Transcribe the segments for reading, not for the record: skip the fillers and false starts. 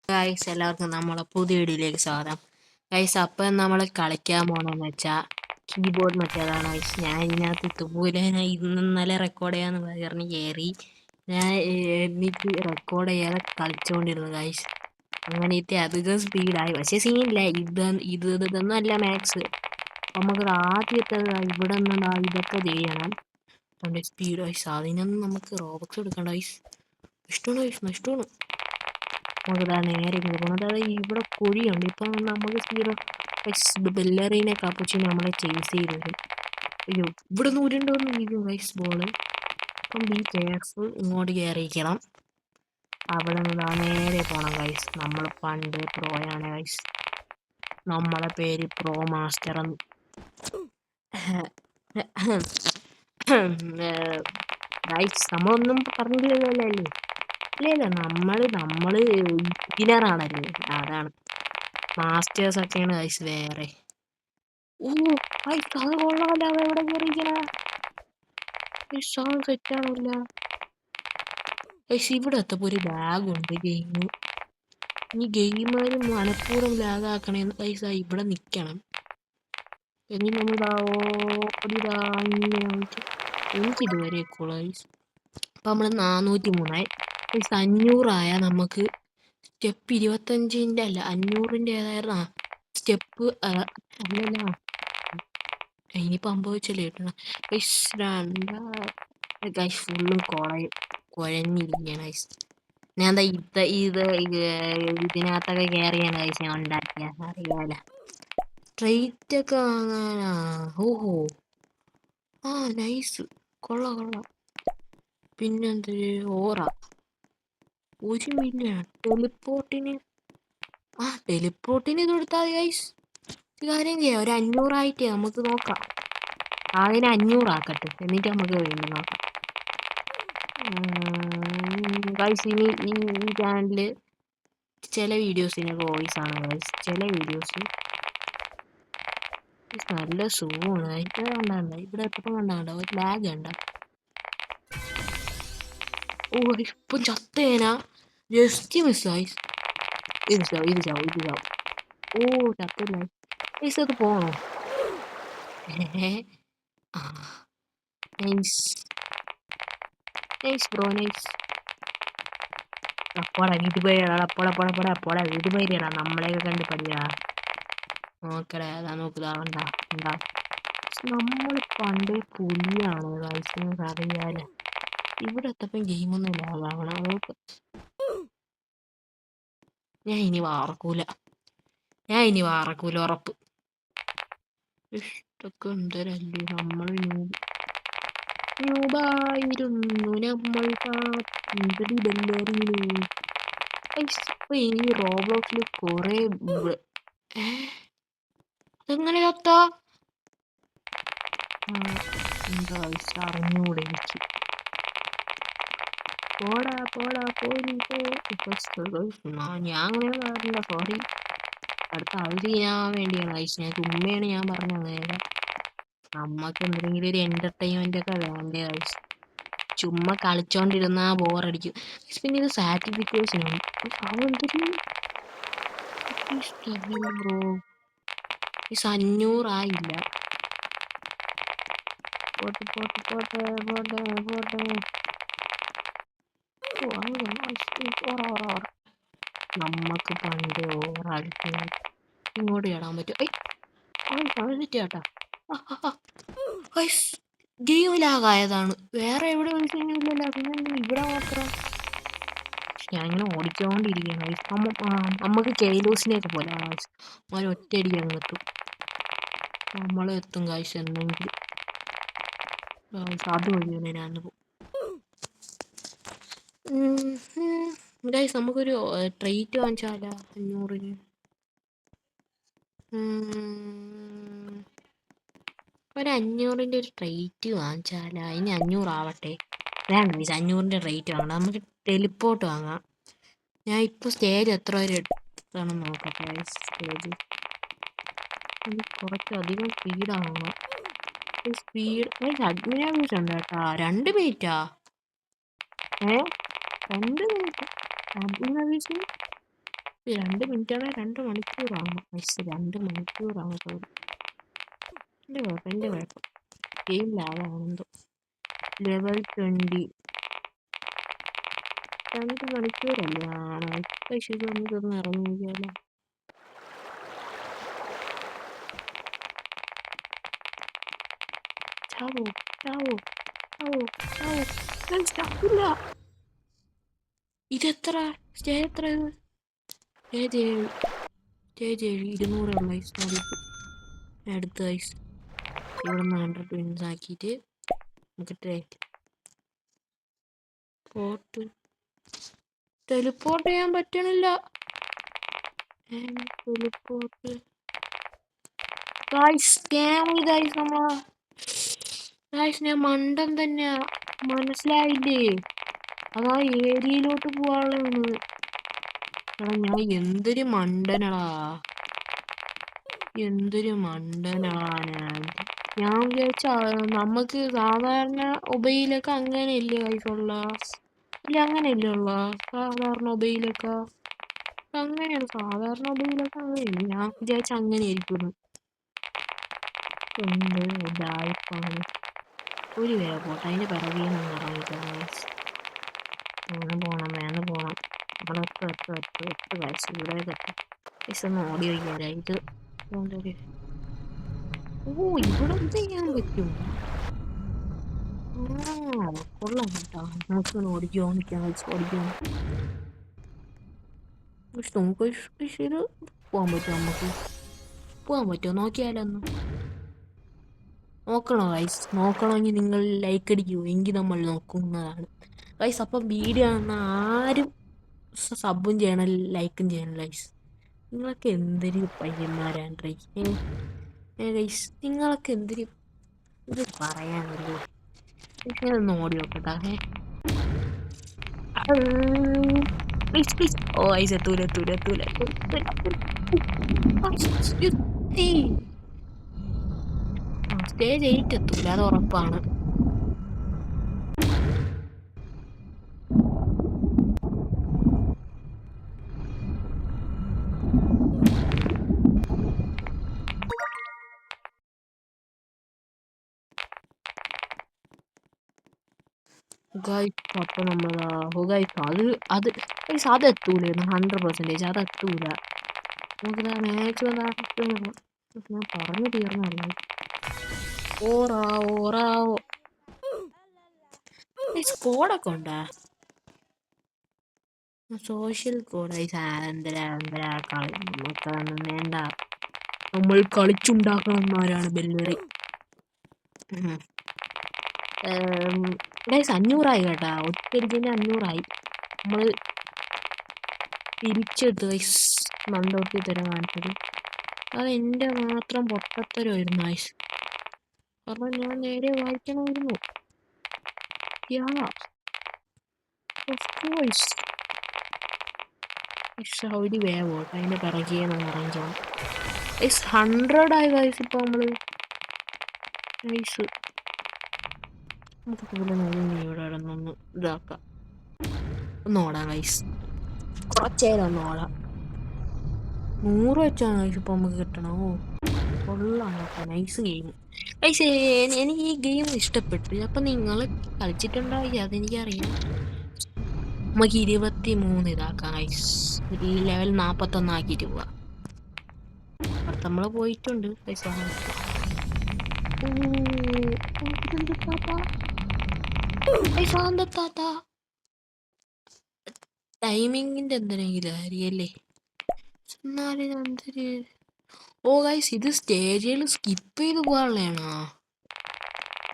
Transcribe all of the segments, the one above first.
Guys എല്ലാവർക്കും നമ്മളെ പുതിയ വീഡിയോയിലേക്ക് സ്വാഗതം. ഗൈസ് അപ്പം നമ്മൾ കളിക്കാൻ പോകണമെന്ന് വെച്ചാൽ കീബോർഡ് മറ്റേതാണ് ഗൈസ്. ഞാൻ ഇതിനകത്ത് ഇതുപോലെ ഞാൻ ഇന്നലെ റെക്കോർഡ് ചെയ്യാന്ന് പറഞ്ഞ് കയറി ഞാൻ എന്നിട്ട് റെക്കോർഡ് ചെയ്യാതെ കളിച്ചുകൊണ്ടിരുന്നു ഗൈസ്. അങ്ങനത്തെ അധികം സ്പീഡായി, പക്ഷേ സീനില്ല. ഇതൊന്നും അല്ല മാക്സ്. നമുക്ക് ആദ്യത്തെ ഇവിടെ നിന്നാ ഇതൊക്കെ ചെയ്യണം. നമ്മുടെ സ്പീഡ് ഗൈസ്. അതിനൊന്നും നമുക്ക് റോബക്സ് എടുക്കണ്ട ഗൈസ്. ഇഷ്ടമാണ് ഗൈസ്, ഇഷ്ടമാണ്. നമുക്കിതാ നേരെ ഇങ്ങനെ പോകണം. അതായത് ഇവിടെ കുഴിയുണ്ട്. ഇപ്പം നമുക്ക് സീറോ ബെല്ലറീനെ കപ്പുച്ച് നമ്മളെ ചേസ് ചെയ്ത് വരും. അയ്യോ, ഇവിടെ നിന്ന് ഉരുണ്ടോന്ന് വീഴും ഗൈസ് ബോള്. അപ്പം ബി കെയർഫുൾ. ഇങ്ങോട്ട് കയറിയിരിക്കണം. അവിടെ നിന്ന് നേരെ പോകണം ഗൈസ്. നമ്മൾ പണ്ട് പ്രോയാണ് ഗൈസ്. നമ്മളെ പേര് പ്രോ മാസ്റ്റർ എന്ന്. ഗൈസ് നമ്മളൊന്നും പറഞ്ഞില്ലല്ലോ അല്ലേ? ഇല്ല നമ്മള് ബിഗിനറാണല്ലേ, അതാണ്. മാസ്റ്റേഴ്സ് ഒക്കെയാണ് ഗൈസ് വേറെ. ഓ ഗൈസ്, അത് കൊള്ളാമല്ല. അത് എവിടെ കയറിയിരിക്കണ സോങ് സെറ്റാണില്ല ഗൈസ്. ഇവിടെ എത്തപ്പോ ഒരു ലാഗുണ്ട് ഗെയിം. ഇനി ഗെയിമാര് മനഃപൂർവ്വം ലാഗാക്കണേന്ന് ഗൈസ്. ഇവിടെ നിൽക്കണം. ഇനി നമ്മളിതാ ഓടിതാ ഇങ്ങനെ എനിക്കിതുവരെ ഗൈസ്. അപ്പം നമ്മൾ 403 ഗൈസ്. 500 നമുക്ക് സ്റ്റെപ്പ് 25 അല്ല 500 ഏതായിരുന്നു സ്റ്റെപ്പ് അല്ലല്ല. ഇനിയിപ്പോൾ 50 വെച്ചല്ലേ കിട്ടണം ഗൈസ്. ഫുള്ളും കുഴഞ്ഞിരിക്കുകയാണ് ഗൈസ്. ഞാൻ എന്താ ഇതിനകത്തൊക്കെ കയറിയാണ് ഗൈസ് ഞാൻ ഉണ്ടാക്കിയ. അറിയാല സ്ട്രെയിറ്റ് ഒക്കെ വാങ്ങാനാ. ഓഹോ, ആ നൈസ്, കൊള്ളാം. പിന്നെന്തൊരു ഓറ 1 മില്യൺ ടെലിപ്പോർട്ടിന്. ടെലിപ്പോർട്ടിന് ഇത് കൊടുത്താൽ ഗൈസ്. കാര്യം ചെയ്യാം, ഒരു 500 ആയിട്ടേ നമുക്ക് നോക്കാം. അതിന് 500 ആക്കട്ടെ, എന്നിട്ട് നമുക്ക് വീണ്ടും നോക്കാം ഗൈസ്. ഇനി ഈ ചാനലിൽ ചില വീഡിയോസിന് വോയിസ് ആണ് ഗൈസ്. ചില വീഡിയോസ് നല്ല സുഖമാണ്. ഇവിടെ കണ്ടാണ്ട, ഇവിടെ എപ്പോഴും കണ്ടാണ്ട ഒരു ലാഗ് ഉണ്ട്. ഓ ഇപ്പം ചത്തേനാ, ജസ്റ്റ് മിസ് ഗൈസ്. ഇത് ചാവും. ഓ ചത്തില്ല ഗൈസ്. അത് പോണോ? Nice bro, nice. അപ്പോളാ വീട്ടിൽ പോയിടാ. അപ്പോളാ വീട്ടിൽ പോയിടാ. നമ്മളെയൊക്കെ കണ്ട് പഠിയാ നോക്കടേ. അതാ നോക്കുക. ഉണ്ടാ നമ്മൾ പണ്ടേ പുലിയാണ് ഗൈസ്, അറിയാല. ഇവിടെ എത്തപ്പം ഗെയിമൊന്നും ലാഗാവണം. നോക്ക്, ഞാൻ ഇനി വാറക്കൂല ഉറപ്പ്. ഇഷ്ടൊക്കെ എന്തരല്ലേ. നമ്മൾ ൂബായിരുന്നു നമ്മൾ. ഇപ്പൊ ഈ റോബ്ലോക്സിൽ കൊറേ അതെങ്ങനെ കത്താ എന്താ അറിഞ്ഞൂടെ എനിക്ക്. ഞാൻ അങ്ങനെ പറഞ്ഞില്ല, സോറി. അടുത്ത അത് ചെയ്യാൻ വേണ്ടിയാണ് ഗൈസ്. ഞാൻ ചുമ്മയാണ് ഞാൻ പറഞ്ഞത്. നേരെ നമ്മക്ക് എന്തെങ്കിലും ഒരു എന്റർടൈൻമെന്റ് ഒക്കെ വേണ്ടേ ഗൈസ്. ചുമ്മാ കളിച്ചോണ്ടിരുന്ന ബോറടിക്കും. പിന്നെ ഇത് സാറ്റിഫിക്കേഷനാണ്. ബ്രോ 500 ആയില്ല. നമ്മക്ക് പണ്ട് ഓറായിട്ട് ഇങ്ങോട്ട് ചേടാൻ പറ്റും. ചേട്ടാ ഗെയിം ലാഗായതാണ്. വേറെ എവിടെ വിളിച്ചില്ലല്ലോ. പിന്നെ ഇവിടെ മാത്രം ഞാൻ ഇങ്ങനെ ഓടിച്ചോണ്ടിരിക്കുകയാണ്. നമുക്ക് കെയിലോസിനെയൊക്കെ പോലെ ഒറ്റയടിക്ക് അങ്ങ് എത്തും. നമ്മളെത്തും കാശ് എന്തെങ്കിലും അതുവഴി ഞാൻ പോകും ഗൈസ്. നമുക്കൊരു ട്രെയിറ്റ് വാങ്ങിച്ചാലോ 500-ന്. ഒരു 500-ൻ്റെ ഒരു ട്രെയിറ്റ് വാങ്ങിച്ചാലോ. അതിന് 500 ആവട്ടെ. വേണ്ട ഗൈസ്, 500-ൻ്റെ ട്രെയിറ്റ് വാങ്ങണം. നമുക്ക് ടെലിപ്പോർട്ട് വാങ്ങാം. ഞാൻ ഇപ്പോൾ സ്റ്റേജ് എത്ര വരെ എടുത്താണെന്ന് നോക്കട്ടെ ഗൈസ്. സ്റ്റേജ് കുറച്ചധികം സ്പീഡാവണം. സ്പീഡ് അഡ്മിനാവിഷൻ ഉണ്ട് കേട്ടാ. 2 മിനിറ്റാ 2 മിനിറ്റ് അഡ്മിനാവിഷൻ. 2 മിനിറ്റാണ് 2 മണിക്കൂറാണ്. 2 മണിക്കൂറാണ്. എൻ്റെ കുഴപ്പം ഗെയിം ലാഗാണെന്തോ. ലെവൽ 20 2 മണിക്കൂറല്ലേ ആണ്. പക്ഷേ നമുക്കൊന്ന് ഇറങ്ങിയാലോ. ഇതെത്ര സ്റ്റേ എത്ര സ്റ്റേജ് 200 ഐസ് അടുത്ത ഐസ് ഇവിടെ നിന്ന് 100 പിൻസ് ആക്കിയിട്ട് നമുക്ക് ടെലിപ്പോർട്ട് ചെയ്യാൻ പറ്റണില്ല. ടെലിപ്പോർട്ട് ഞാൻ മണ്ടൻ തന്നെ, മനസ്സിലായില്ലേ? അതാ ഏരിയയിലോട്ട് പോവാനുള്ളതാണ്. ഞാൻ എന്തൊരു മണ്ടനടാ ഞാൻ വിചാരിച്ച നമുക്ക് സാധാരണ ഒബയിലൊക്കെ അങ്ങനെയല്ലേ വയസ്സുള്ള ഇല്ല, അങ്ങനെയല്ലേ ഉള്ള സാധാരണ ഒബയിലൊക്കെ അങ്ങനെയാണ്. സാധാരണ ഒബയിലൊക്കെ അങ്ങനെയല്ല. ഞാൻ വിചാരിച്ച അങ്ങനെയായിരിക്കും. ഇതായിപ്പാണ് ഒരു വരെ പോട്ടെ, അതിന്റെ പിറകെ പോണം. നമ്മളൊക്കെ വയസ്സ് ഇവിടെ ഒന്ന് ഓടി വയ്ക്കാനായിട്ട്. ഇവിടെ ചെയ്യാൻ പറ്റും. കൊള്ളാം കേട്ടോ. നമുക്കൊന്ന് ഓടിക്കാൻ നമുക്ക് ഇത് പോകാൻ പറ്റുമോ നോക്കിയാലൊന്ന് നോക്കണോ ഗൈസ്? നോക്കണമെങ്കിൽ നിങ്ങൾ ലൈക്ക് അടിക്കൂ, എങ്കിൽ നമ്മൾ നോക്കുന്നതാണ് ഗൈസ്. അപ്പം വീഡിയോ കാണുന്ന ആരും സബും ചെയ്യണം, ലൈക്കും ചെയ്യണം ഗൈസ്. നിങ്ങളൊക്കെ എന്തൊരു പയ്യന്മാരാണ് ഗൈസ്. നിങ്ങളൊക്കെ എന്തൊരു ഇത് പറയാനല്ലേ. ഒന്ന് ഓടി നോക്കട്ടെ. ഓ ഐസ് എത്തൂല. സ്റ്റേജ് 8 എത്തൂല, അത് ഉറപ്പാണ്. അപ്പൊ നമ്മളാ അത് എത്തൂല, 100% അത് എത്തൂല. നമുക്കിതാ മാച്ച് ഞാൻ പറഞ്ഞു തീർന്നല്ലോ. ഓറാവോ കോഡൊക്കെ ഉണ്ടാ? സോഷ്യൽ കോഡ് കളി നമുക്കൊന്നും വേണ്ട. നമ്മൾ കളിച്ചുണ്ടാക്കണമാരാണ് ബെല്ലറി. 500 കേട്ടാ. ഒറ്റയടിക്ക് 500. നമ്മൾ തിരിച്ചെടുത്ത് മണ്ടോട്ടി തരാൻ കാണിച്ചത്. അത് എൻ്റെ മാത്രം പൊട്ടത്തരമായിരുന്നു ഐസ്. കാരണം ഞാൻ നേരെ വായിക്കണമായിരുന്നു. ഒരു വേവോട്ടെ, അതിൻ്റെ പിറകെ നമ്മൾ ഇറങ്ങിക്കണം. 100 ആയി വയസ്സ്. ഇപ്പൊ നമ്മള് നമുക്ക് ഇവിടെ ഇടന്നൊന്ന് ഇതാക്കാം. ഒന്ന് ഓടാം വയസ്സ്, കുറച്ചേരം ഒന്ന് ഓടാം. 100 വെച്ചാണ് വയസ്സ് ഇപ്പൊ നമുക്ക് കിട്ടണോ? കൊള്ളാം കേട്ടോ, നൈസ് ഗെയിം. എനിക്ക് ഈ ഗെയിം ഇഷ്ടപ്പെട്ടു. അപ്പൊ നിങ്ങൾ കളിച്ചിട്ടുണ്ടാവില്ല, അതെനിക്കറിയാം. നമുക്ക് 23 ഇതാക്കാം. ഈ ലെവൽ 41 ആക്കിയിട്ട് പോവാ. അപ്പുറത്ത് നമ്മള് പോയിട്ടുണ്ട്. ടൈമിങ്ങിന്റെ എന്തിനെങ്കിലും അറിയല്ലേ. ഓ ഗൈസ്, ഇത് സ്റ്റേജിൽ സ്കിപ്പ് ചെയ്ത് പോകാനുള്ളതാണോ?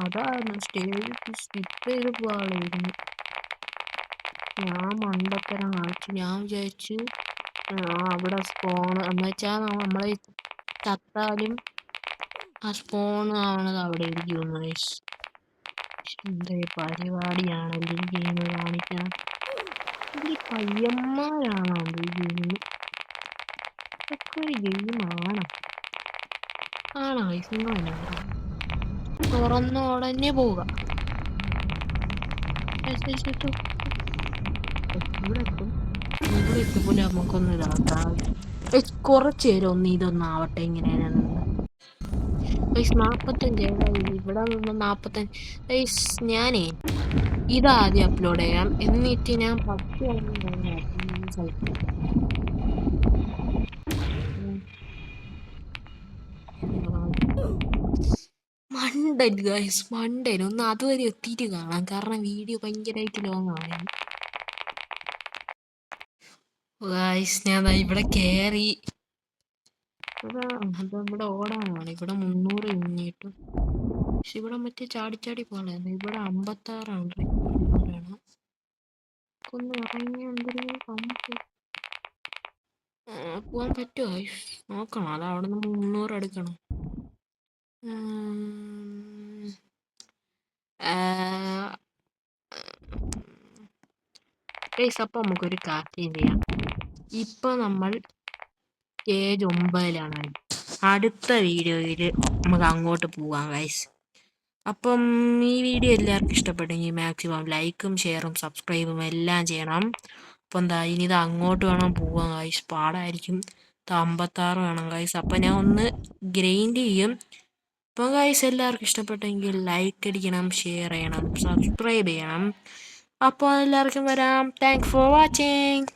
അതാണ് സ്റ്റേജ് സ്കിപ്പ് ചെയ്ത് പോകാനുള്ളതായിരുന്നു. ഞാൻ മണ്ടത്തരം കാണിച്ചു. ഞാൻ വിചാരിച്ചു അവിടെ സ്പോൺ എന്ന് വെച്ചാൽ നമ്മളെ ചത്താലും ആ സ്പോൺ ആവണത് അവിടെ ഇരിക്കും. എന്തൊരു പരിപാടിയാണല്ലോ ഈ ഗെയിം കാണിക്കാൻ. ഈ പയ്യന്മാരാണോ ഈ ഗെയിം? ഇതൊക്കെ ഒരു ഗെയിമാണ്. ആണോ നിങ്ങൾ തുറന്ന ഉടനെ പോവുക. ഇവിടെ എത്തും. ഇവിടെ എത്തിപ്പോലെ നമുക്കൊന്ന് ഇതാക്കാം. കുറച്ച് നേരം ഒന്ന് ഇതൊന്നാവട്ടെ ഇങ്ങനെയാണ്. 45 ഇവിടെ നിന്ന് 45. ഞാനേ ഇതാദ്യം അപ്ലോഡ് ചെയ്യാം, എന്നിട്ട് ഞാൻ 10 മണ്ടൻ ഗൈസ്, മണ്ടൻ. ഒന്ന് അതുവരെ എത്തിയിട്ട് കാണാം, കാരണം വീഡിയോ ഭയങ്കരമായിട്ട് ലോങ് ആണ് ഗൈസ്. ഞാൻ ഇവിടെ കയറി. ഇവിടെ ഓടാനാണ്. ഇവിടെ 300 കഴിഞ്ഞിട്ടു. പക്ഷെ ഇവിടെ മറ്റേ ചാടിച്ചാടി പോകണായിരുന്നു. ഇവിടെ 56 ഒന്ന് ഇറങ്ങി എന്തെങ്കിലും പോവാൻ പറ്റുമോ ഗൈസ്? നോക്കണം. അത് അവിടെ നിന്ന് 300 എടുക്കണം. ഗൈസ്, അപ്പം നമുക്കൊരു കാര്യം ചെയ്യാം. ഇപ്പൊ നമ്മൾ സ്റ്റേജ് 9 അടുത്ത വീഡിയോയിൽ നമുക്ക് അങ്ങോട്ട് പോവാം ഗൈസ്. അപ്പം ഈ വീഡിയോ എല്ലാവർക്കും ഇഷ്ടപ്പെട്ടെങ്കിൽ മാക്സിമം ലൈക്കും ഷെയറും സബ്സ്ക്രൈബും എല്ലാം ചെയ്യണം. അപ്പം എന്താ ഇനി ഇത് അങ്ങോട്ട് വേണം പോവാൻ ഗൈസ്, പാടായിരിക്കും. 56 വേണം ഗൈസ്. അപ്പം ഞാൻ ഒന്ന് ഗ്രൈൻഡ് ചെയ്യും. അപ്പം ഗൈസ് എല്ലാവർക്കും ഇഷ്ടപ്പെട്ടെങ്കിൽ ലൈക്ക് അടിക്കണം, ഷെയർ ചെയ്യണം, സബ്സ്ക്രൈബ് ചെയ്യണം. അപ്പോൾ എല്ലാവർക്കും വരാം. Thanks for watching.